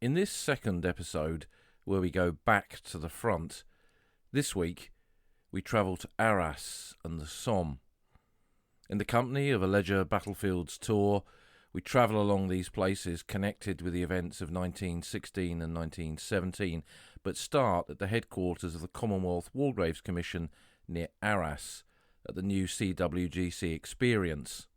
In this second episode, where we go back to the front, this week we travel to Arras and the Somme. In the company of a Leisure Battlefields tour, we travel along these places connected with the events of 1916 and 1917, but start at the headquarters of the Commonwealth War Graves Commission near Arras, at the new CWGC Experience.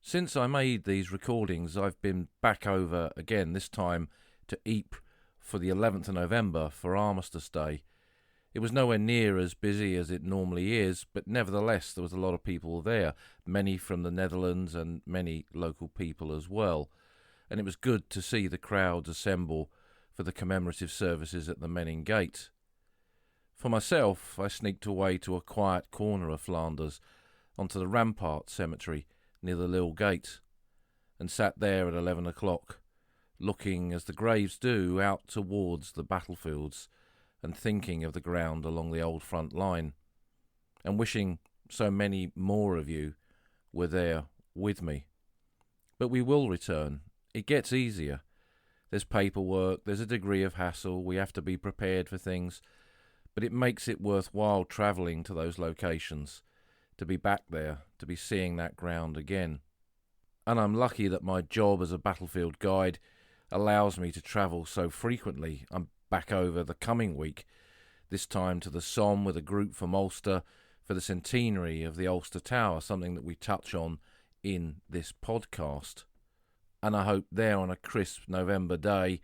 Since I made these recordings, I've been back over again, this time to Ypres for the 11th of November for Armistice Day. It was nowhere near as busy as it normally is, but nevertheless there was a lot of people there, many from the Netherlands and many local people as well. And it was good to see the crowds assemble for the commemorative services at the Menin Gate. For myself, I sneaked away to a quiet corner of Flanders, onto the Rampart Cemetery near the Lille Gate, and sat there at 11 o'clock, looking, as the graves do, out towards the battlefields and thinking of the ground along the old front line, and wishing so many more of you were there with me. But we will return. It gets easier. There's paperwork, there's a degree of hassle, we have to be prepared for things, but it makes it worthwhile travelling to those locations, to be back there, to be seeing that ground again. And I'm lucky that my job as a battlefield guide allows me to travel so frequently. I'm back over the coming week, this time to the Somme with a group from Ulster for the centenary of the Ulster Tower, something that we touch on in this podcast. And I hope there on a crisp November day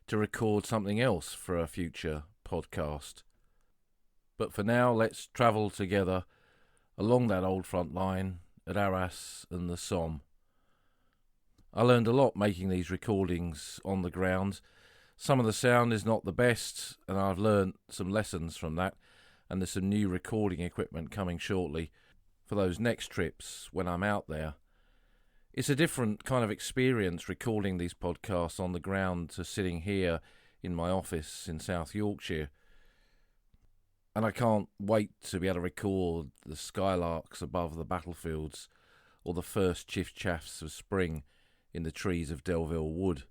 to record something else for a future podcast. But for now, let's travel together along that old front line at Arras and the Somme. I learned a lot making these recordings on the ground. Some of the sound is not the best, and I've learned some lessons from that, and there's some new recording equipment coming shortly for those next trips when I'm out there. It's a different kind of experience recording these podcasts on the ground to sitting here in my office in South Yorkshire. And I can't wait to be able to record the skylarks above the battlefields or the first chiff-chaffs of spring in the trees of Delville Wood.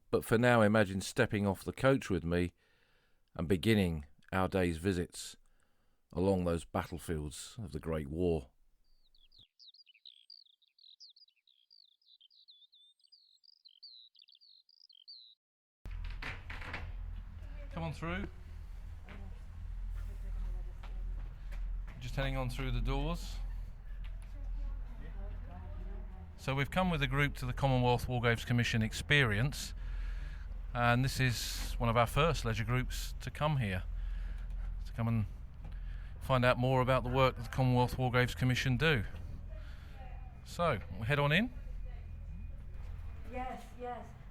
But for now, imagine stepping off the coach with me and beginning our day's visits along those battlefields of the Great War. Come on through. Just heading on through the doors. So we've come with a group to the Commonwealth War Graves Commission Experience, and this is one of our first leisure groups to come here, to come and find out more about the work that the Commonwealth War Graves Commission do. So, we'll head on in. Yes.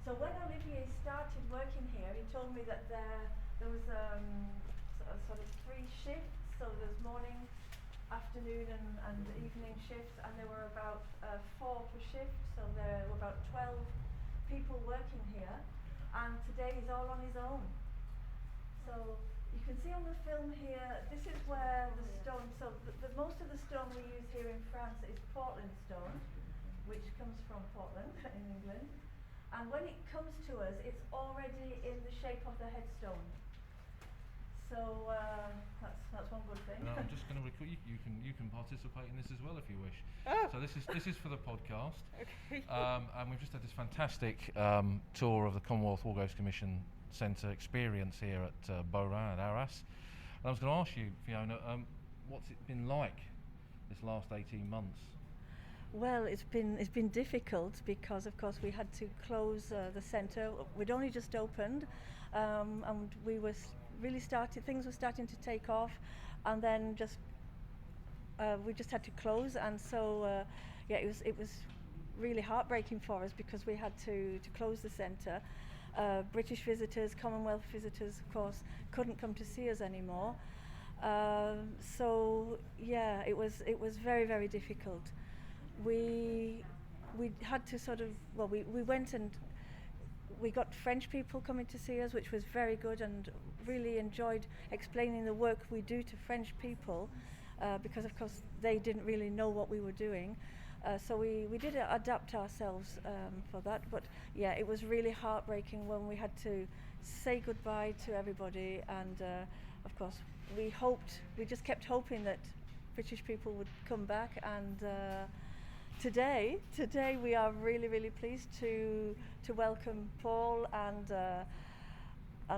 So when Olivier started working here, he told me that there was sort of three shifts. So there's morning, afternoon and evening shifts, and there were about 4 per shift, so there were about 12 people working here, and today he's all on his own. So you can see on the film here, this is where the stone, so the most of the stone we use here in France is Portland stone, which comes from Portland in England, and when it comes to us, it's already in the shape of the headstone. So that's one good thing. I'm just going to record. You can participate in this as well if you wish. Oh. So this is for the podcast. Okay. And we've just had this fantastic tour of the Commonwealth War Graves Commission Centre Experience here at Beaurain at Arras. And I was going to ask you, Fiona, what's it been like this last 18 months? Well, it's been difficult because, of course, we had to close the centre. We'd only just opened, and we were things were starting to take off, and then we just had to close, and so it was really heartbreaking for us because we had to close the centre. British visitors, Commonwealth visitors, of course, couldn't come to see us anymore. So it was very, very difficult. We had to we went and we got French people coming to see us, which was very good, and really enjoyed explaining the work we do to French people, because of course they didn't really know what we were doing. So we did adapt ourselves for that, but yeah, it was really heartbreaking when we had to say goodbye to everybody, and of course we just kept hoping that British people would come back, and today we are really pleased to welcome Paul and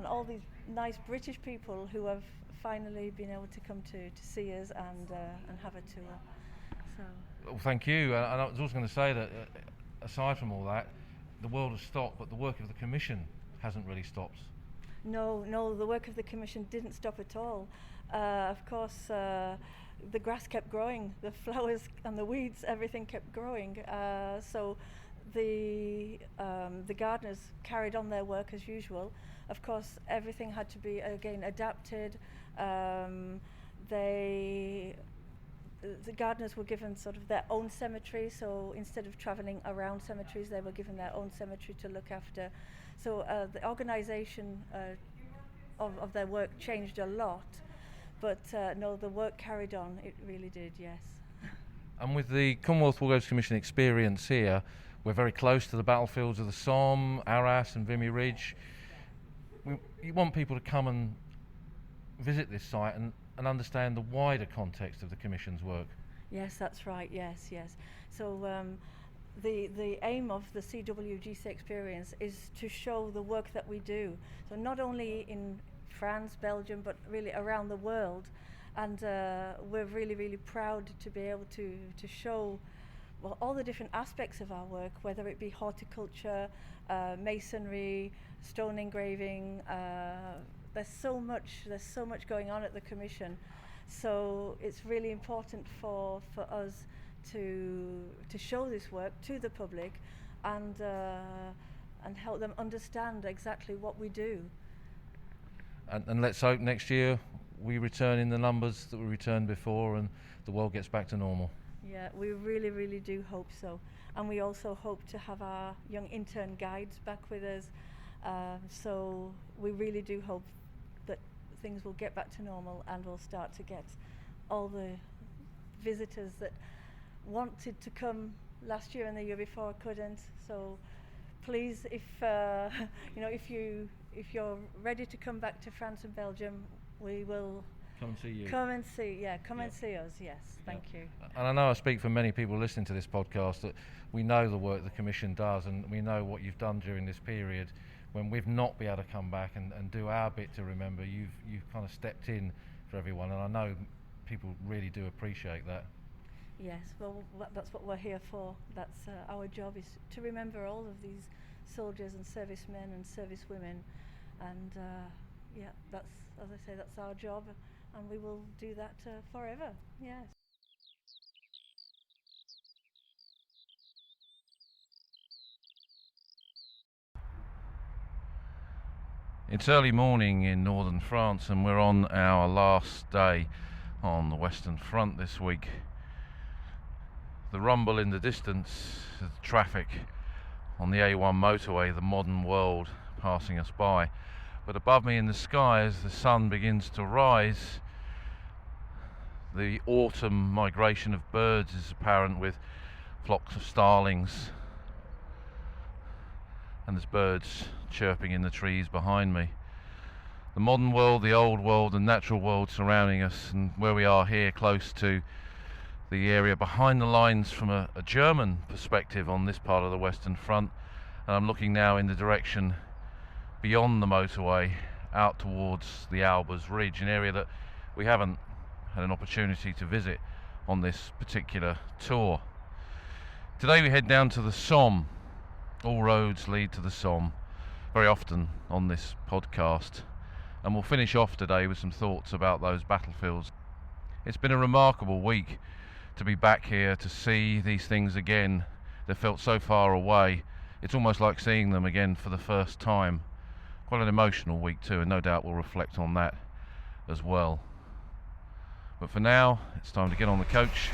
all these nice British people who have finally been able to come to see us and have a tour. So. Well, thank you. And I was also going to say that aside from all that, the world has stopped, but the work of the Commission hasn't really stopped. No, the work of the Commission didn't stop at all. Of course, the grass kept growing, the flowers and the weeds, everything kept growing. So the gardeners carried on their work as usual. Of course, everything had to be again adapted. The gardeners were given sort of their own cemetery, so instead of travelling around cemeteries, they were given their own cemetery to look after. So the organisation of their work changed a lot, but no, the work carried on. It really did, yes. And with the Commonwealth Wildlife Commission experience here, we're very close to the battlefields of the Somme, Arras and Vimy Ridge. You want people to come and visit this site and understand the wider context of the Commission's work. Yes, that's right, yes. So the aim of the CWGC experience is to show the work that we do. So not only in France, Belgium, but really around the world. And we're really proud to be able to show all the different aspects of our work, whether it be horticulture, masonry, stone engraving. There's so much going on at the Commission, so it's really important for us to show this work to the public and help them understand exactly what we do. And let's hope next year we return in the numbers that we returned before and the world gets back to normal. Yeah, we really do hope so, and we also hope to have our young intern guides back with us. So we really do hope that things will get back to normal and we'll start to get all the visitors that wanted to come last year and the year before couldn't. So please, if if you're ready to come back to France and Belgium, we will come and see you. Come and see us. Yes, thank you. And I know I speak for many people listening to this podcast that we know the work the Commission does, and we know what you've done during this period when we've not been able to come back and do our bit to remember. You've kind of stepped in for everyone, and I know people really do appreciate that. Yes, well, that's what we're here for. That's our job, is to remember all of these soldiers and servicemen and servicewomen, and that's, as I say, that's our job, and we will do that forever. Yes. It's early morning in northern France and we're on our last day on the Western Front this week. The rumble in the distance, the traffic on the A1 motorway, the modern world passing us by. But above me in the sky, as the sun begins to rise, the autumn migration of birds is apparent, with flocks of starlings, and there's birds chirping in the trees behind me. The modern world, the old world, the natural world surrounding us, and where we are here close to the area behind the lines from a German perspective on this part of the Western Front, and I'm looking now in the direction beyond the motorway out towards the Albers Ridge, an area that we haven't had an opportunity to visit on this particular tour. Today we head down to the Somme. All roads lead to the Somme, very often on this podcast, and we'll finish off today with some thoughts about those battlefields. It's been a remarkable week to be back here, to see these things again. They felt so far away. It's almost like seeing them again for the first time. Quite an emotional week too, and no doubt we'll reflect on that as well. But for now, it's time to get on the coach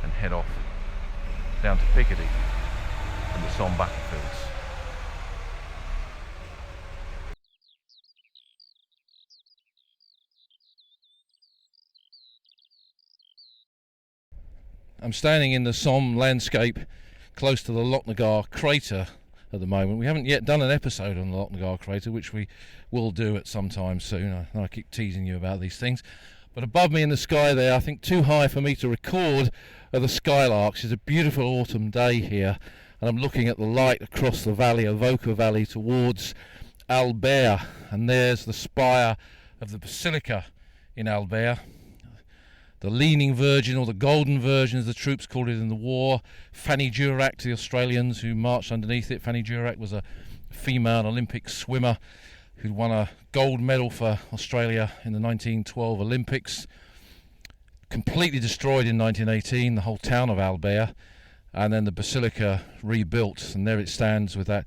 and head off down to Picardy and the Somme battlefields. I'm standing in the Somme landscape close to the Lochnagar crater at the moment. We haven't yet done an episode on the Lochnagar crater, which we will do at some time soon. I keep teasing you about these things. But above me in the sky there, I think too high for me to record, are the skylarks. It's a beautiful autumn day here, and I'm looking at the light across the valley, Avoca Valley, towards Albert, and there's the spire of the Basilica in Albert. The Leaning Virgin, or the Golden Virgin as the troops called it in the war. Fanny Durack to the Australians who marched underneath it. Fanny Durack was a female Olympic swimmer who'd won a gold medal for Australia in the 1912 Olympics. Completely destroyed in 1918, the whole town of Albert, and then the Basilica rebuilt, and there it stands with that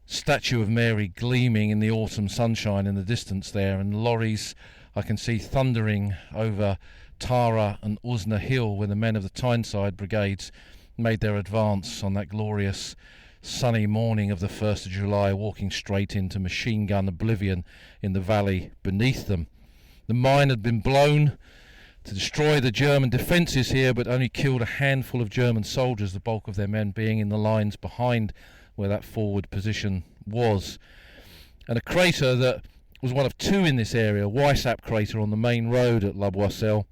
statue of Mary gleaming in the autumn sunshine in the distance there, and lorries I can see thundering over Tara and Usna Hill, where the men of the Tyneside brigades made their advance on that glorious sunny morning of the 1st of July, walking straight into machine gun oblivion in the valley beneath them. The mine had been blown to destroy the German defences here, but only killed a handful of German soldiers, the bulk of their men being in the lines behind where that forward position was. And a crater that was one of two in this area, Weissap crater on the main road at La Boisselle,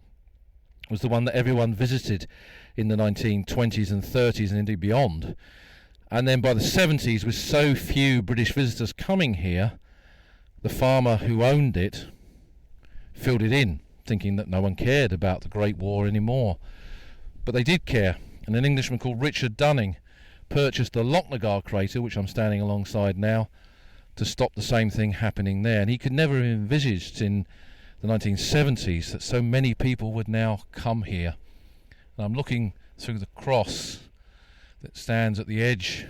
was the one that everyone visited in the 1920s and 30s and indeed beyond. And then by the 70s, with so few British visitors coming here, the farmer who owned it filled it in, thinking that no one cared about the Great War anymore. But they did care, and an Englishman called Richard Dunning purchased the Lochnagar crater, which I'm standing alongside now, to stop the same thing happening there. And he could never have envisaged in the 1970s that so many people would now come here. And I'm looking through the cross that stands at the edge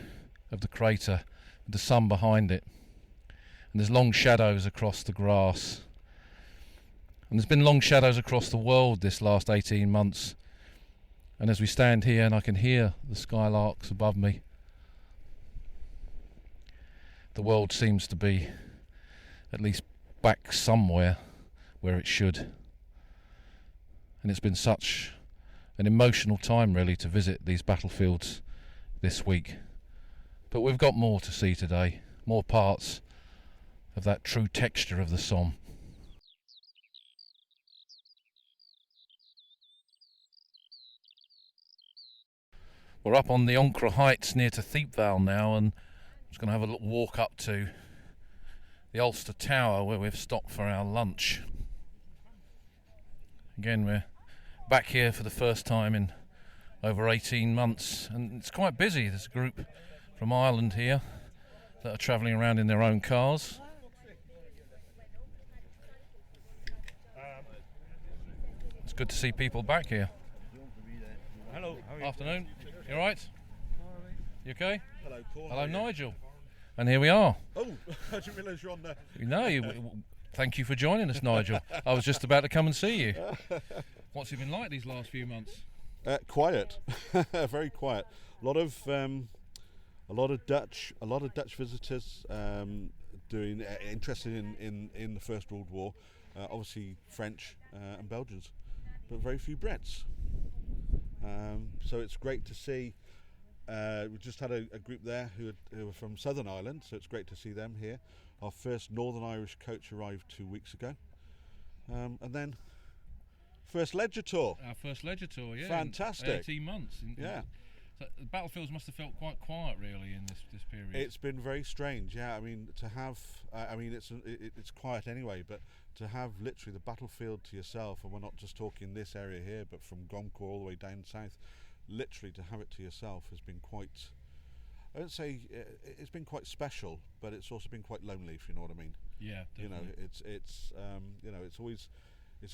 of the crater with the sun behind it, and there's long shadows across the grass, and there's been long shadows across the world this last 18 months. And as we stand here, and I can hear the skylarks above me, the world seems to be at least back somewhere where it should. And it's been such an emotional time really to visit these battlefields this week. But we've got more to see today, more parts of that true texture of the Somme. We're up on the Ancre Heights near to Thiepval now, and I'm just going to have a little walk up to the Ulster Tower where we've stopped for our lunch. Again, we're back here for the first time in over 18 months, and it's quite busy. There's a group from Ireland here that are travelling around in their own cars. It's good to see people back here. Hello, how are you? Afternoon. You alright? You okay? Hello, Paul. Hello, Nigel. And here we are. Oh, I didn't realise you're on there. No, thank you for joining us, Nigel. I was just about to come and see you. What's it been like these last few months? Quiet, very quiet. A lot of Dutch visitors interested in the First World War. Obviously French and Belgians, but very few Brits. So it's great to see. We just had a group there who were from Southern Ireland, so it's great to see them here. Our first Northern Irish coach arrived 2 weeks ago, and then first Ledger Tour. Our first Ledger Tour, yeah. Fantastic. 18 months. Yeah. So the battlefields must have felt quite quiet, really, in this period. It's been very strange, yeah. I mean, to have, it's quiet anyway, but to have literally the battlefield to yourself, and we're not just talking this area here, but from Gomcourt all the way down south, literally to have it to yourself has been quite, I don't say it's been quite special, but it's also been quite lonely, if you know what I mean. Yeah, definitely. You know, it's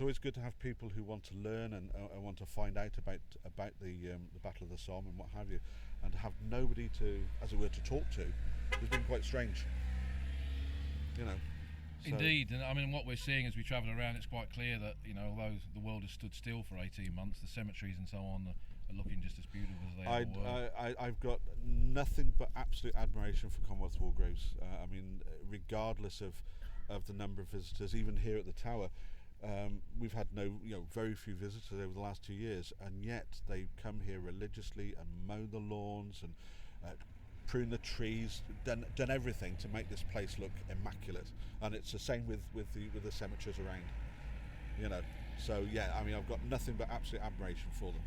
always good to have people who want to learn and want to find out about the Battle of the Somme and what have you, and to have nobody to, as it were, to talk to has been quite strange. You know. So Indeed, and I mean, what we're seeing as we travel around, it's quite clear that, you know, although the world has stood still for 18 months, the cemeteries and so on are looking just as beautiful as they ever were. I've got nothing but absolute admiration for Commonwealth War graves. I mean, regardless of the number of visitors, even here at the Tower, We've had very few visitors over the last 2 years, and yet they come here religiously and mow the lawns and prune the trees, done everything to make this place look immaculate. And it's the same with the cemeteries around. So yeah, I mean, I've got nothing but absolute admiration for them.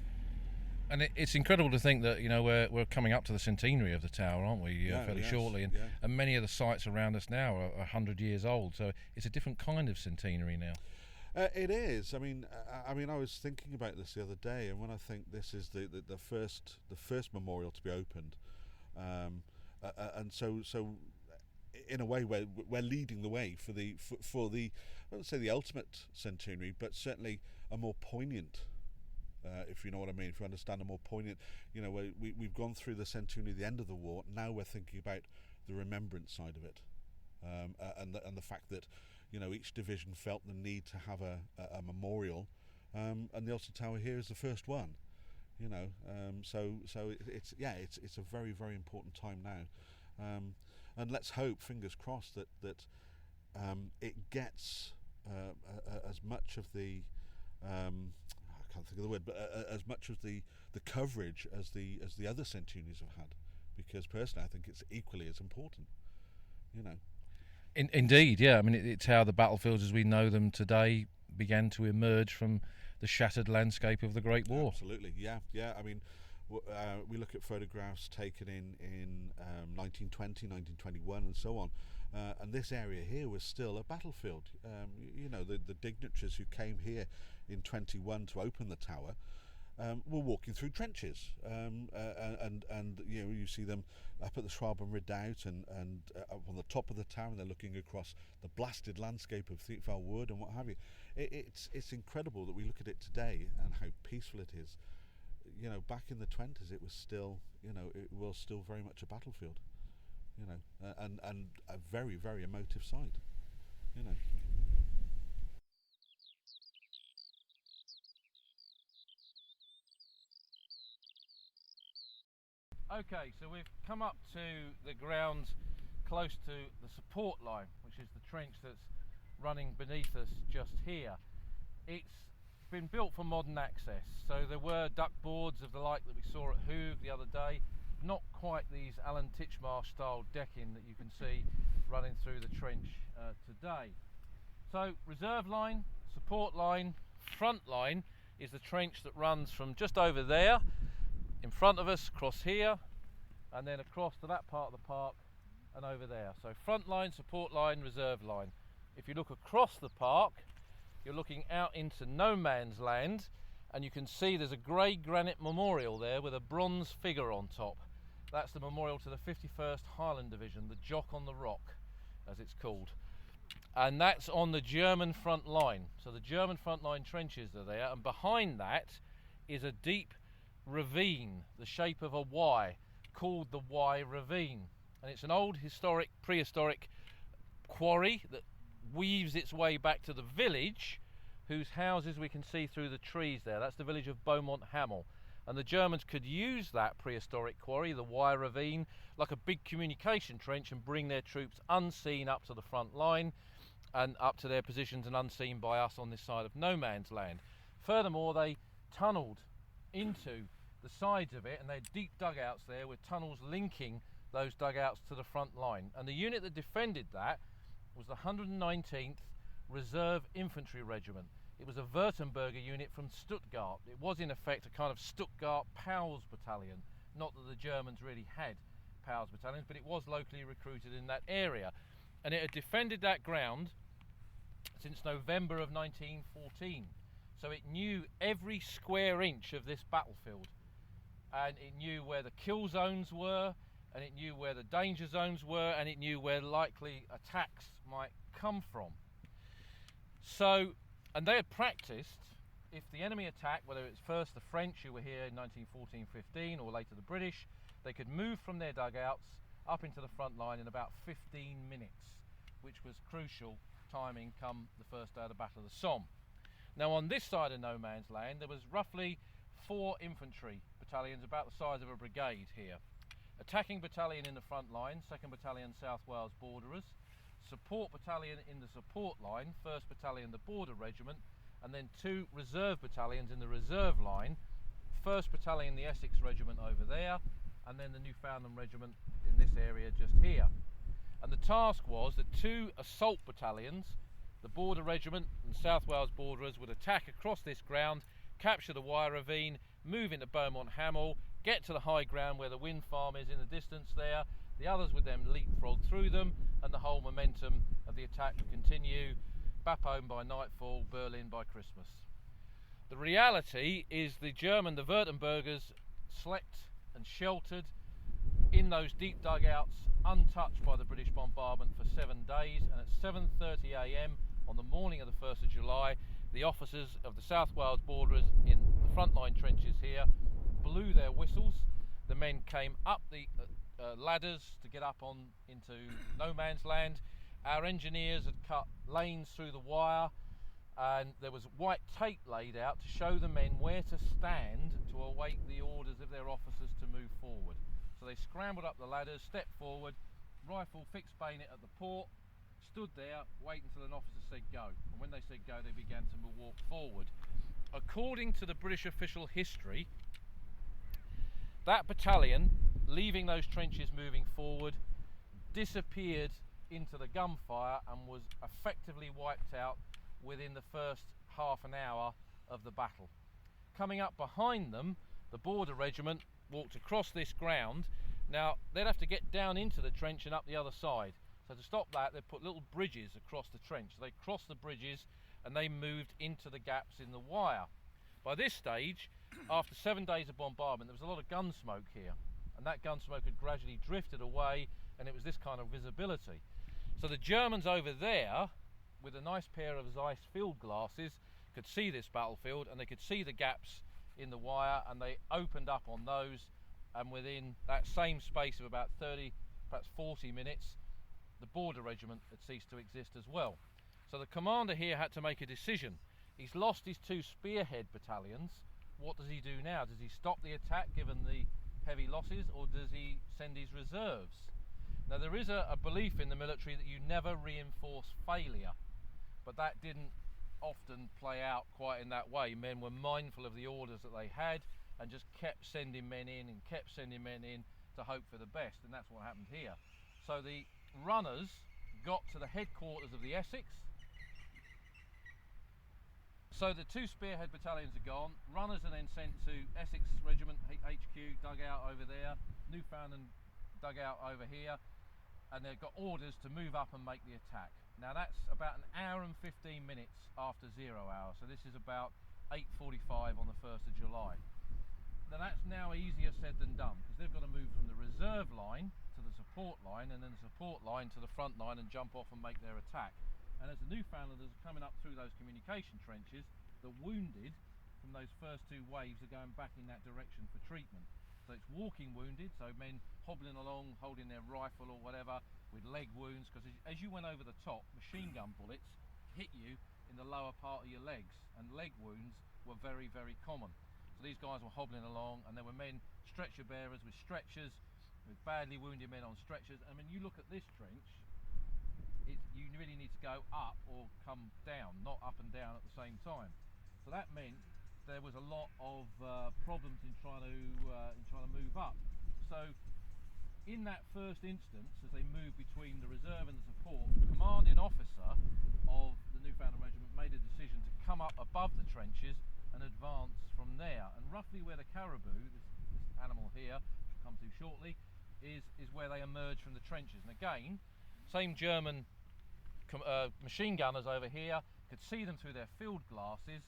And it's incredible to think that we're coming up to the centenary of the tower, aren't we? Fairly shortly, and many of the sites around us now are 100 years old. So it's a different kind of centenary now. It is. I mean, I was thinking about this the other day, and when I think this is the first memorial to be opened, and so in a way we're leading the way for the I wouldn't say the ultimate centenary, but certainly a more poignant. If you know what I mean, if you understand, a more poignant. We've gone through the centenary, the end of the war. Now we're thinking about the remembrance side of it, and the fact that each division felt the need to have a memorial, and the Ulster Tower here is the first one. So it's a very, very important time now, and let's hope, fingers crossed, that it gets as much of the I can't think of the word, but as much of the coverage as the other centuries have had, because personally I think it's equally as important. Indeed, yeah. I mean, it's how the battlefields as we know them today began to emerge from the shattered landscape of the Great War. Absolutely, yeah. I mean, we look at photographs taken in 1920, 1921, and so on, and this area here was still a battlefield. The dignitaries who came here in 21 to open the tower were walking through trenches, and you see them up at the Schwaben Redoubt and up on the top of the tower, and they're looking across the blasted landscape of Thiepval Wood and what have you. It's incredible that we look at it today and how peaceful it is. Back in the 20s, it was still very much a battlefield. And a very, very emotive site. Okay, so we've come up to the ground close to the support line, which is the trench that's running beneath us just here. It's been built for modern access, so there were duck boards of the like that we saw at Hoog the other day, not quite these Alan Titchmarsh style decking that you can see running through the trench today. So reserve line, support line, front line is the trench that runs from just over there in front of us, across here, and then across to that part of the park and over there. So front line, support line, reserve line. If you look across the park, you're looking out into no man's land, and you can see there's a grey granite memorial there with a bronze figure on top. That's the memorial to the 51st Highland Division, the Jock on the Rock, as it's called. And that's on the German front line. So the German front line trenches are there, and behind that is a deep ravine, the shape of a Y, called the Y Ravine. And it's an old prehistoric quarry that weaves its way back to the village, whose houses we can see through the trees there. That's the village of Beaumont Hamel. And the Germans could use that prehistoric quarry, the Y Ravine, like a big communication trench, and bring their troops unseen up to the front line and up to their positions and unseen by us on this side of no man's land. Furthermore, they tunnelled into the sides of it, and they had deep dugouts there with tunnels linking those dugouts to the front line. And the unit that defended that was the 119th Reserve Infantry Regiment. It was a Württemberger unit from Stuttgart. It was in effect a kind of Stuttgart POWs battalion. Not that the Germans really had POWs battalions, but it was locally recruited in that area. And it had defended that ground since November of 1914. So it knew every square inch of this battlefield. And it knew where the kill zones were, and it knew where the danger zones were, and it knew where likely attacks might come from. So, and they had practiced, if the enemy attacked, whether it's first the French who were here in 1914-15 or later the British, they could move from their dugouts up into the front line in about 15 minutes, which was crucial timing come the first day of the Battle of the Somme. Now on this side of no man's land there was roughly 4 infantry battalions about the size of a brigade here. Attacking battalion in the front line, 2nd Battalion South Wales Borderers, support battalion in the support line, 1st Battalion, the Border Regiment, and then 2 reserve battalions in the reserve line, 1st Battalion, the Essex Regiment over there, and then the Newfoundland Regiment in this area just here. And the task was that 2 assault battalions, the Border Regiment and South Wales Borderers, would attack across this ground, capture the Wire Ravine, move into Beaumont Hamel, get to the high ground where the wind farm is in the distance there. The others would then leapfrog through them, and the whole momentum of the attack would continue. Bapaume by nightfall, Berlin by Christmas. The reality is the Württembergers slept and sheltered in those deep dugouts, untouched by the British bombardment for 7 days, and at 7:30 a.m. on the morning of the 1st of July, the officers of the South Wales Borderers in the frontline trenches here blew their whistles. The men came up the ladders to get up on into no man's land. Our engineers had cut lanes through the wire, and there was white tape laid out to show the men where to stand to await the orders of their officers to move forward. So they scrambled up the ladders, stepped forward, rifle fixed bayonet at the port, stood there, waiting until an officer said go. And when they said go, they began to walk forward. According to the British official history, that battalion, leaving those trenches moving forward, disappeared into the gunfire and was effectively wiped out within the first half an hour of the battle. Coming up behind them, the Border Regiment walked across this ground. Now, they'd have to get down into the trench and up the other side. So to stop that, they put little bridges across the trench. So they crossed the bridges and they moved into the gaps in the wire. By this stage, after 7 days of bombardment, there was a lot of gun smoke here, and that gun smoke had gradually drifted away, and it was this kind of visibility. So the Germans over there, with a nice pair of Zeiss field glasses, could see this battlefield, and they could see the gaps in the wire, and they opened up on those, and within that same space of about 30, perhaps 40 minutes, the Border Regiment had ceased to exist as well. So the commander here had to make a decision. He's lost his 2 spearhead battalions. What does he do now? Does he stop the attack given the heavy losses, or does he send his reserves? Now, there is a belief in the military that you never reinforce failure, but that didn't often play out quite in that way. Men were mindful of the orders that they had and just kept sending men in and kept sending men in to hope for the best, and that's what happened here. So the runners got to the headquarters of the Essex. So the 2 spearhead battalions are gone. Runners are then sent to Essex Regiment HQ dugout over there, Newfoundland dugout over here, and they've got orders to move up and make the attack. Now that's about an hour and 15 minutes after 0 hour, so this is about 8:45 on the 1st of July. Now that's now easier said than done, because they've got to move from the reserve line to the support line, and then the support line to the front line, and jump off and make their attack. And as the Newfoundlanders are coming up through those communication trenches, the wounded from those first 2 waves are going back in that direction for treatment. So it's walking wounded, so men hobbling along, holding their rifle or whatever, with leg wounds, because as you went over the top, machine gun bullets hit you in the lower part of your legs, and leg wounds were very, very common. So these guys were hobbling along, and there were men, stretcher bearers with stretchers, with badly wounded men on stretchers. I mean, you look at this trench, you really need to go up or come down, not up and down at the same time. So that meant there was a lot of problems in trying to move up. So in that first instance, as they moved between the reserve and the support, the commanding officer of the Newfoundland Regiment made a decision to come up above the trenches and advance from there. And roughly where the caribou, this animal here, which we'll come to shortly, is where they emerge from the trenches. And again, same German machine gunners over here could see them through their field glasses,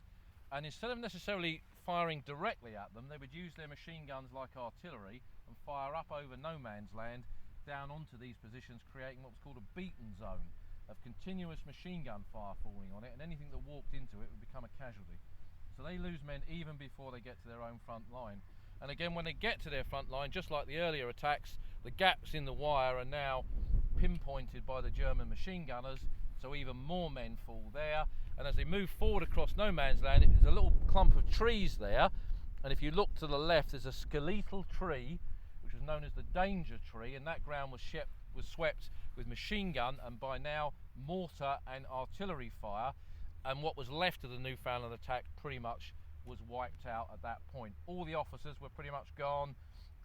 and instead of necessarily firing directly at them, they would use their machine guns like artillery and fire up over no man's land down onto these positions, creating what was called a beaten zone of continuous machine gun fire falling on it, and anything that walked into it would become a casualty. So they lose men even before they get to their own front line. And again, when they get to their front line, just like the earlier attacks, the gaps in the wire are now pinpointed by the German machine gunners, so even more men fall there. And as they move forward across no man's land, there's a little clump of trees there, and if you look to the left, there's a skeletal tree which was known as the danger tree, and that ground was swept with machine gun and by now mortar and artillery fire, and what was left of the Newfoundland attack pretty much was wiped out at that point. All the officers were pretty much gone,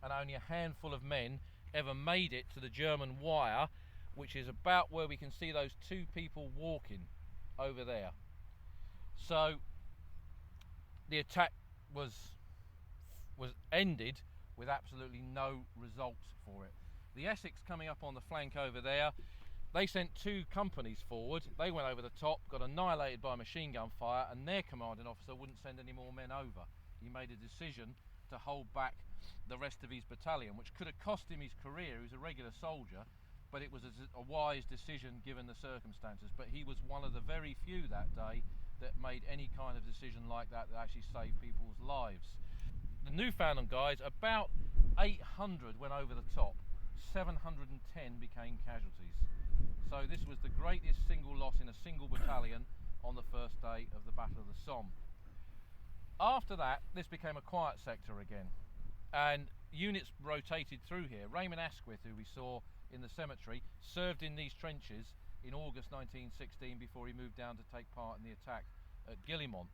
and only a handful of men ever made it to the German wire, which is about where we can see those two people walking over there. So the attack was ended with absolutely no results for it. The Essex coming up on the flank over there, they sent 2 companies forward. They went over the top, got annihilated by machine gun fire, and their commanding officer wouldn't send any more men over. He made a decision to hold back the rest of his battalion, which could have cost him his career. He was a regular soldier, but it was a wise decision given the circumstances. But he was one of the very few that day that made any kind of decision like that that actually saved people's lives. The Newfoundland guys, about 800 went over the top, 710 became casualties. So this was the greatest single loss in a single battalion on the first day of the Battle of the Somme. After that, this became a quiet sector again, and units rotated through here. Raymond Asquith, who we saw in the cemetery, served in these trenches in August 1916 before he moved down to take part in the attack at Guillemont.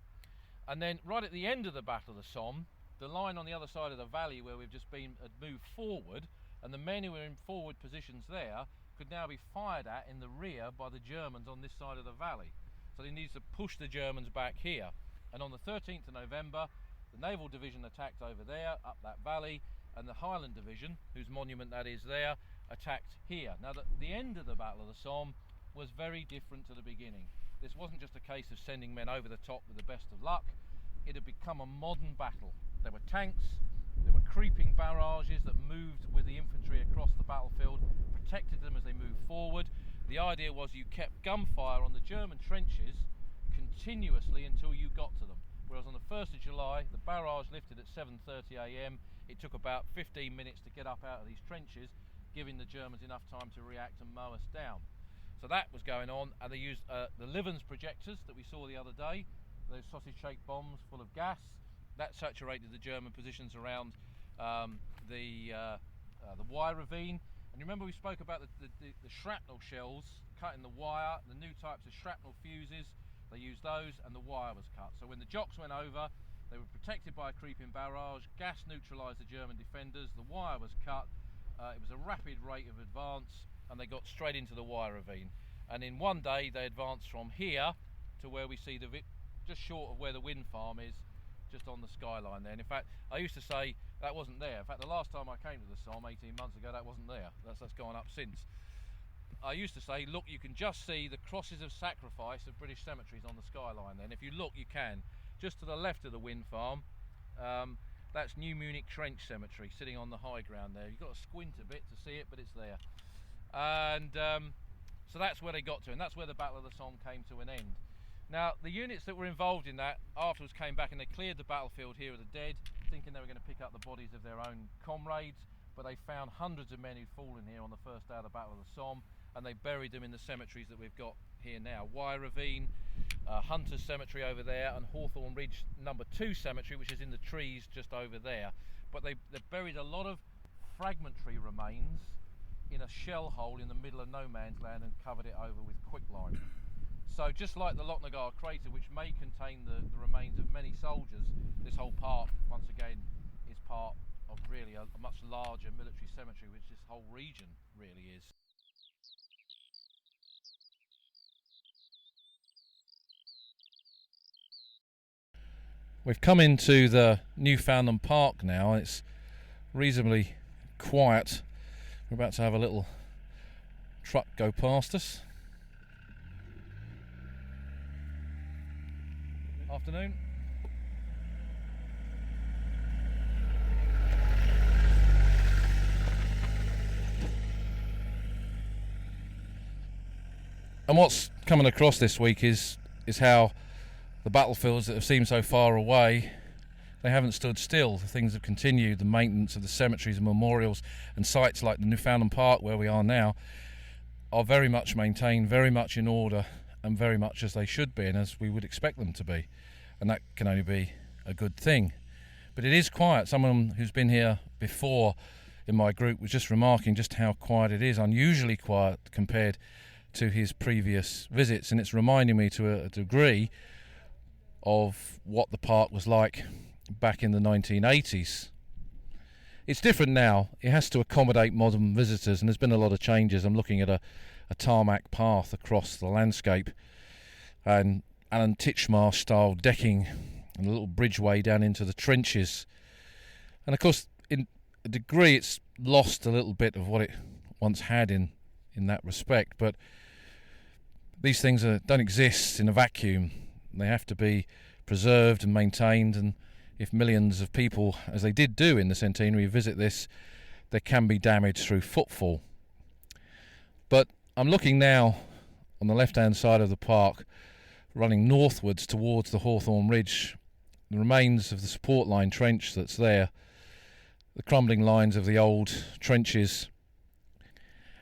And then right at the end of the Battle of the Somme, the line on the other side of the valley where we've just been had moved forward, and the men who were in forward positions there could now be fired at in the rear by the Germans on this side of the valley. So they needed to push the Germans back here. And on the 13th of November, the Naval Division attacked over there, up that valley, and the Highland Division, whose monument that is there, attacked here. Now, the end of the Battle of the Somme was very different to the beginning. This wasn't just a case of sending men over the top with the best of luck. It had become a modern battle. There were tanks, there were creeping barrages that moved with the infantry across the battlefield, protected them as they moved forward. The idea was you kept gunfire on the German trenches continuously until you got to them. Whereas on the 1st of July, the barrage lifted at 7:30 a.m. It took about 15 minutes to get up out of these trenches, giving the Germans enough time to react and mow us down. So that was going on, and they used the Livens projectors that we saw the other day, those sausage-shaped bombs full of gas. That saturated the German positions around the wire ravine. And remember we spoke about the shrapnel shells cutting the wire, the new types of shrapnel fuses. They used those, and the wire was cut. So when the Jocks went over, they were protected by a creeping barrage. Gas neutralised the German defenders. The wire was cut. It was a rapid rate of advance, and they got straight into the wire ravine. And in one day, they advanced from here to where we see just short of where the wind farm is, just on the skyline there. And in fact, I used to say that wasn't there. In fact, the last time I came to the Somme 18 months ago, that wasn't there. That's gone up since. I used to say, look, you can just see the crosses of sacrifice of British cemeteries on the skyline there. And if you look, you can. Just to the left of the wind farm, that's New Munich Trench Cemetery, sitting on the high ground there. You've got to squint a bit to see it, but it's there. And so that's where they got to, and that's where the Battle of the Somme came to an end. Now, the units that were involved in that afterwards came back and they cleared the battlefield here of the dead, thinking they were going to pick up the bodies of their own comrades, but they found hundreds of men who'd fallen here on the first day of the Battle of the Somme, and they buried them in the cemeteries that we've got here now. Wire Ravine, Hunter's Cemetery over there, and Hawthorne Ridge number 2 cemetery, which is in the trees just over there. But they buried a lot of fragmentary remains in a shell hole in the middle of no man's land and covered it over with quicklime. So just like the Lochnagar crater, which may contain the remains of many soldiers, this whole park, once again, is part of really a much larger military cemetery, which this whole region really is. We've come into the Newfoundland Park now, and it's reasonably quiet. We're about to have a little truck go past us. Afternoon. And what's coming across this week is how the battlefields that have seemed so far away, they haven't stood still. Things have continued. The maintenance of the cemeteries and memorials and sites like the Newfoundland Park, where we are now, are very much maintained, very much in order, and very much as they should be and as we would expect them to be. And that can only be a good thing. But it is quiet. Someone who's been here before in my group was just remarking just how quiet it is, unusually quiet compared to his previous visits, and it's reminding me to a degree of what the park was like back in the 1980s. It's different now. It has to accommodate modern visitors, and there's been a lot of changes. I'm looking at a tarmac path across the landscape and Alan Titchmarsh style decking and a little bridgeway down into the trenches. And of course, in a degree, it's lost a little bit of what it once had in that respect, but these things don't exist in a vacuum. They have to be preserved and maintained, and if millions of people, as they did do in the centenary, visit this, there can be damage through footfall. But I'm looking now on the left-hand side of the park, running northwards towards the Hawthorne Ridge, the remains of the support line trench that's there, the crumbling lines of the old trenches.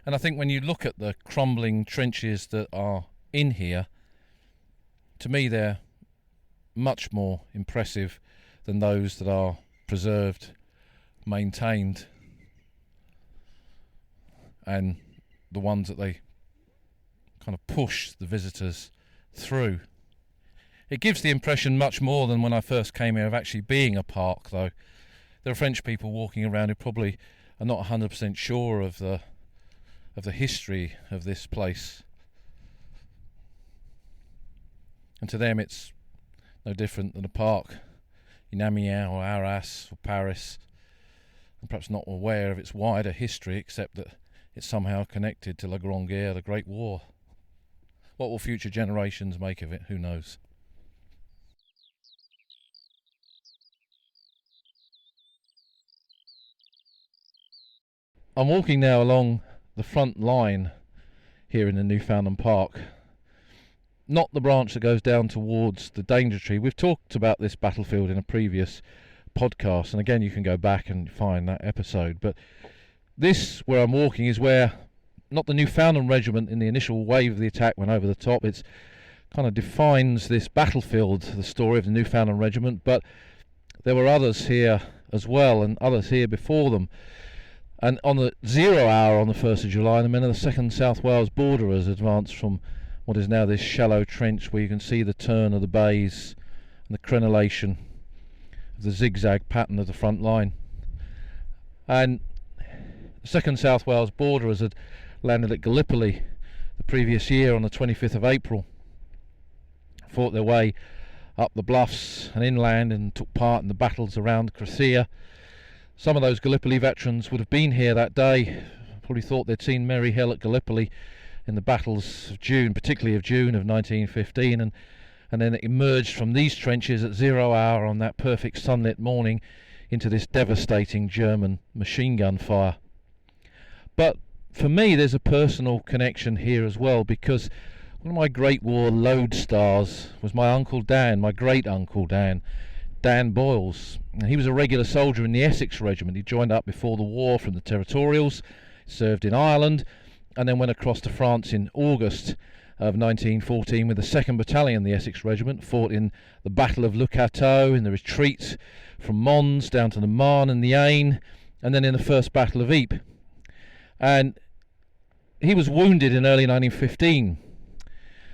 And I think when you look at the crumbling trenches that are in here, to me they're much more impressive than those that are preserved, maintained, and the ones that they kind of push the visitors through. It gives the impression much more than when I first came here of actually being a park, though. There are French people walking around who probably are not 100% sure of the history of this place. And to them it's no different than a park in Amiens or Arras or Paris, and perhaps not aware of its wider history, except that it's somehow connected to La Grande Guerre, the Great War. What will future generations make of it? Who knows? I'm walking now along the front line here in the Newfoundland Park, not the branch that goes down towards the Danger Tree. We've talked about this battlefield in a previous podcast, and again you can go back and find that episode, but this, where I'm walking, is where not the Newfoundland Regiment in the initial wave of the attack went over the top. It's kind of defines this battlefield, the story of the Newfoundland Regiment, but there were others here as well, and others here before them. And on the 0 hour on the 1st of July, the men of the 2nd South Wales Borderers advanced from what is now this shallow trench where you can see the turn of the bays and the crenellation of the zigzag pattern of the front line. And the 2nd South Wales Borderers had landed at Gallipoli the previous year on the 25th of April, fought their way up the bluffs and inland and took part in the battles around Cressida. Some of those Gallipoli veterans would have been here that day, probably thought they'd seen merry hell at Gallipoli in the battles of June, particularly of June of 1915, and then it emerged from these trenches at 0 hour on that perfect sunlit morning into this devastating German machine gun fire. But for me there's a personal connection here as well, because one of my Great War lodestars was my Uncle Dan, my great Uncle Dan, Dan Boyles. He was a regular soldier in the Essex Regiment. He joined up before the war from the Territorials, served in Ireland, and then went across to France in August of 1914 with the 2nd Battalion, the Essex Regiment, fought in the Battle of Le Cateau, in the retreat from Mons down to the Marne and the Aisne, and then in the First Battle of Ypres. And he was wounded in early 1915,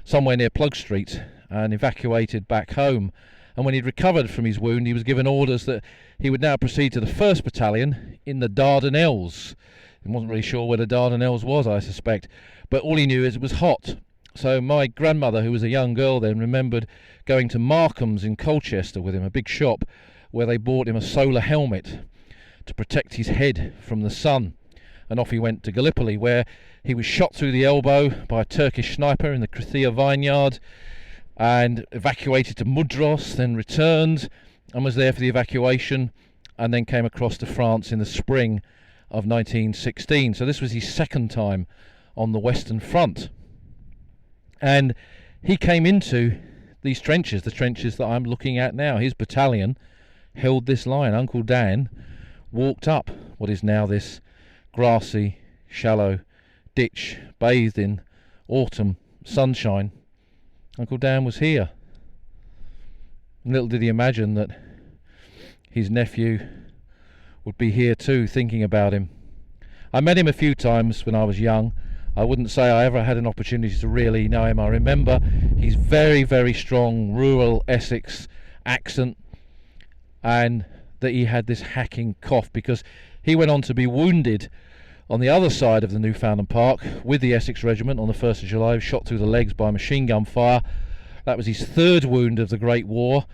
somewhere near Plug Street, and evacuated back home. And when he'd recovered from his wound, he was given orders that he would now proceed to the 1st Battalion in the Dardanelles. He wasn't really sure where the Dardanelles was, I suspect, but all he knew is it was hot. So my grandmother, who was a young girl then, remembered going to Markham's in Colchester with him, a big shop, where they bought him a solar helmet to protect his head from the sun. And off he went to Gallipoli, where he was shot through the elbow by a Turkish sniper in the Cressida vineyard, and evacuated to Mudros, then returned and was there for the evacuation, and then came across to France in the spring of 1916. So this was his 2nd time on the Western Front. And he came into these trenches, the trenches that I'm looking at now. His battalion held this line. Uncle Dan walked up what is now this grassy, shallow ditch, bathed in autumn sunshine. Uncle Dan was here. And little did he imagine that his nephew would be here too, thinking about him. I met him a few times when I was young. I wouldn't say I ever had an opportunity to really know him. I remember his very, very strong rural Essex accent, and that he had this hacking cough, because he went on to be wounded on the other side of the Newfoundland Park with the Essex Regiment on the 1st of July, shot through the legs by machine gun fire. That was his third wound of the Great War,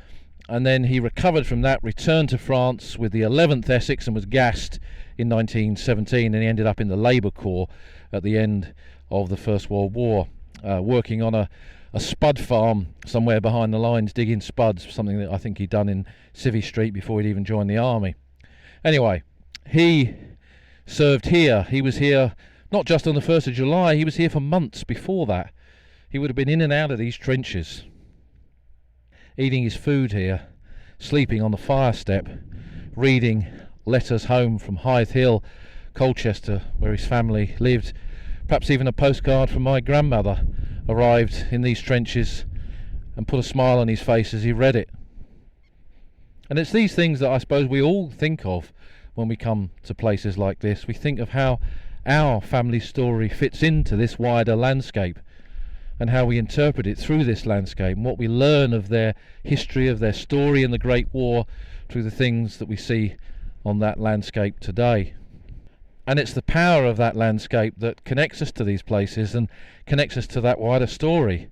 and then he recovered from that, returned to France with the 11th Essex and was gassed in 1917, and he ended up in the Labour Corps at the end of the First World War, working on a spud farm somewhere behind the lines, digging spuds, something that I think he'd done in Civvy Street before he'd even joined the army. Anyway, he served here. He was here not just on the 1st of July, he was here for months before that. He would have been in and out of these trenches, eating his food here, sleeping on the fire step, reading letters home from Hythe Hill, Colchester, where his family lived. Perhaps even a postcard from my grandmother arrived in these trenches and put a smile on his face as he read it. And it's these things that I suppose we all think of when we come to places like this. We think of how our family story fits into this wider landscape, and how we interpret it through this landscape, and what we learn of their history, of their story in the Great War, through the things that we see on that landscape today. And it's the power of that landscape that connects us to these places and connects us to that wider story.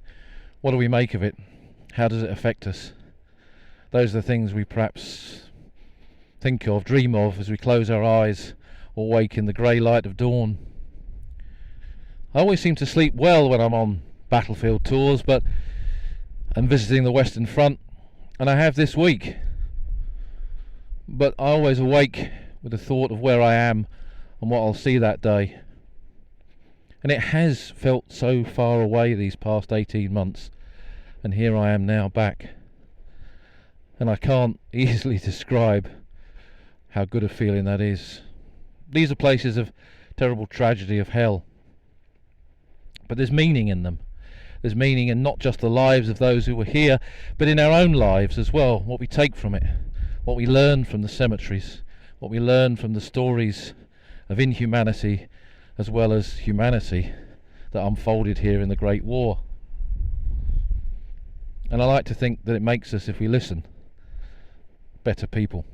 What do we make of it? How does it affect us? Those are the things we perhaps think of, dream of, as we close our eyes or wake in the grey light of dawn. I always seem to sleep well when I'm on battlefield tours, but I'm visiting the Western Front, and I have this week. But I always awake with the thought of where I am and what I'll see that day. And it has felt so far away these past 18 months, and here I am now back. And I can't easily describe how good a feeling that is. These are places of terrible tragedy, of hell. But there's meaning in them. There's meaning in not just the lives of those who were here, but in our own lives as well, what we take from it, what we learn from the cemeteries, what we learn from the stories of inhumanity as well as humanity that unfolded here in the Great War. And I like to think that it makes us, if we listen, better people.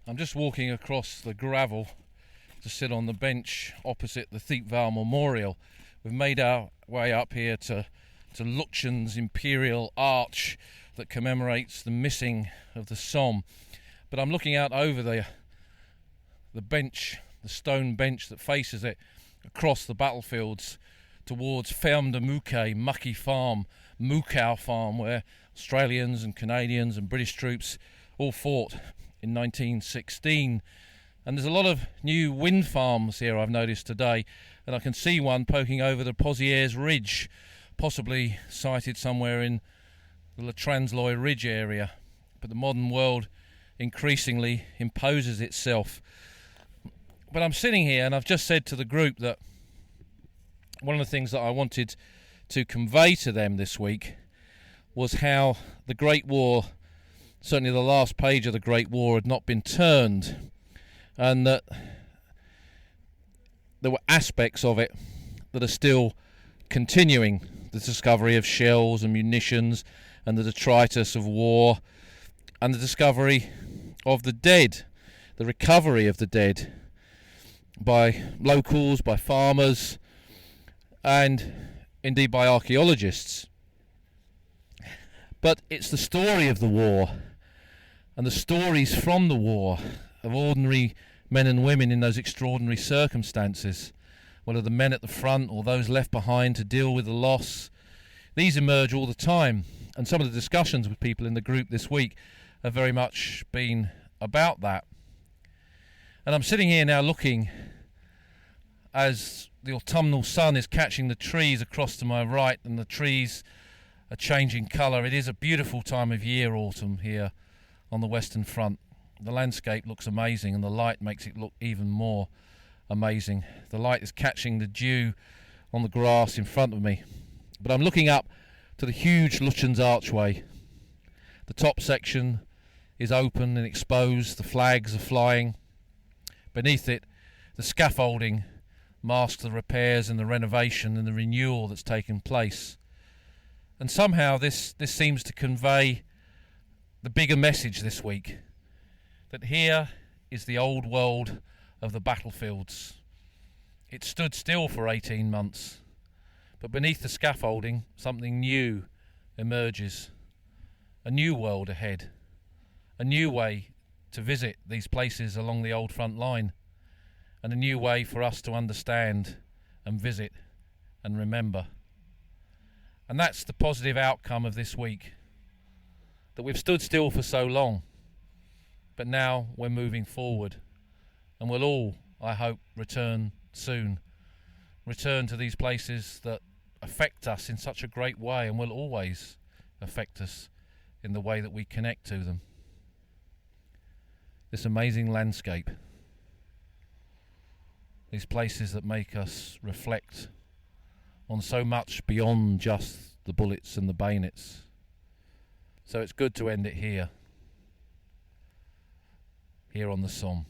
I'm just walking across the gravel to sit on the bench opposite the Thiepval Memorial. We've made our way up here to Luchon's Imperial Arch that commemorates the missing of the Somme. But I'm looking out over the bench, the stone bench that faces it, across the battlefields towards Ferme de Mouquet, Mucky Farm, Moukow Farm, where Australians and Canadians and British troops all fought in 1916. And there's a lot of new wind farms here, I've noticed today, and I can see one poking over the Pozières Ridge, possibly sited somewhere in the Le Transloy Ridge area. But the modern world increasingly imposes itself. But I'm sitting here and I've just said to the group that one of the things that I wanted to convey to them this week was how the Great War, certainly the last page of the Great War, had not been turned, and that there were aspects of it that are still continuing. The discovery of shells and munitions and the detritus of war, and the discovery of the dead, the recovery of the dead by locals, by farmers, and indeed by archaeologists. But it's the story of the war and the stories from the war of ordinary men and women in those extraordinary circumstances, whether the men at the front or those left behind to deal with the loss. These emerge all the time, and some of the discussions with people in the group this week have very much been about that. And I'm sitting here now looking as the autumnal sun is catching the trees across to my right, and the trees are changing colour. It is a beautiful time of year, autumn, here on the Western Front. The landscape looks amazing, and the light makes it look even more amazing. The light is catching the dew on the grass in front of me. But I'm looking up to the huge Lutyens archway. The top section is open and exposed, the flags are flying. Beneath it, the scaffolding masks the repairs and the renovation and the renewal that's taken place. And somehow this seems to convey the bigger message this week, that here is the old world of the battlefields. It stood still for 18 months, but beneath the scaffolding something new emerges. A new world ahead, a new way to visit these places along the old front line, and a new way for us to understand and visit and remember. And that's the positive outcome of this week, that we've stood still for so long, but now we're moving forward, and we'll all, I hope, return soon. Return to these places that affect us in such a great way and will always affect us in the way that we connect to them. This amazing landscape, these places that make us reflect on so much beyond just the bullets and the bayonets. So it's good to end it here on the Somme.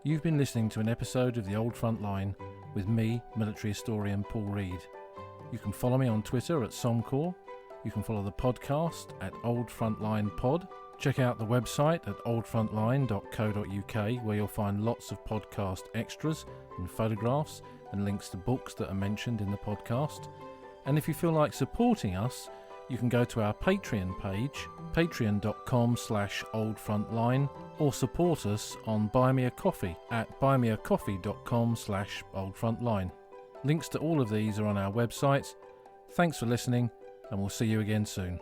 You've been listening to an episode of The Old Front Line with me, military historian Paul Reed. You can follow me on Twitter at SomCorps. You can follow the podcast at Old Frontline Pod. Check out the website at oldfrontline.co.uk, where you'll find lots of podcast extras and photographs and links to books that are mentioned in the podcast. And if you feel like supporting us, you can go to our Patreon page, patreon.com/oldfrontline, or support us on Buy Me a Coffee at buymeacoffee.com/oldfrontline. Links to all of these are on our website. Thanks for listening, and we'll see you again soon.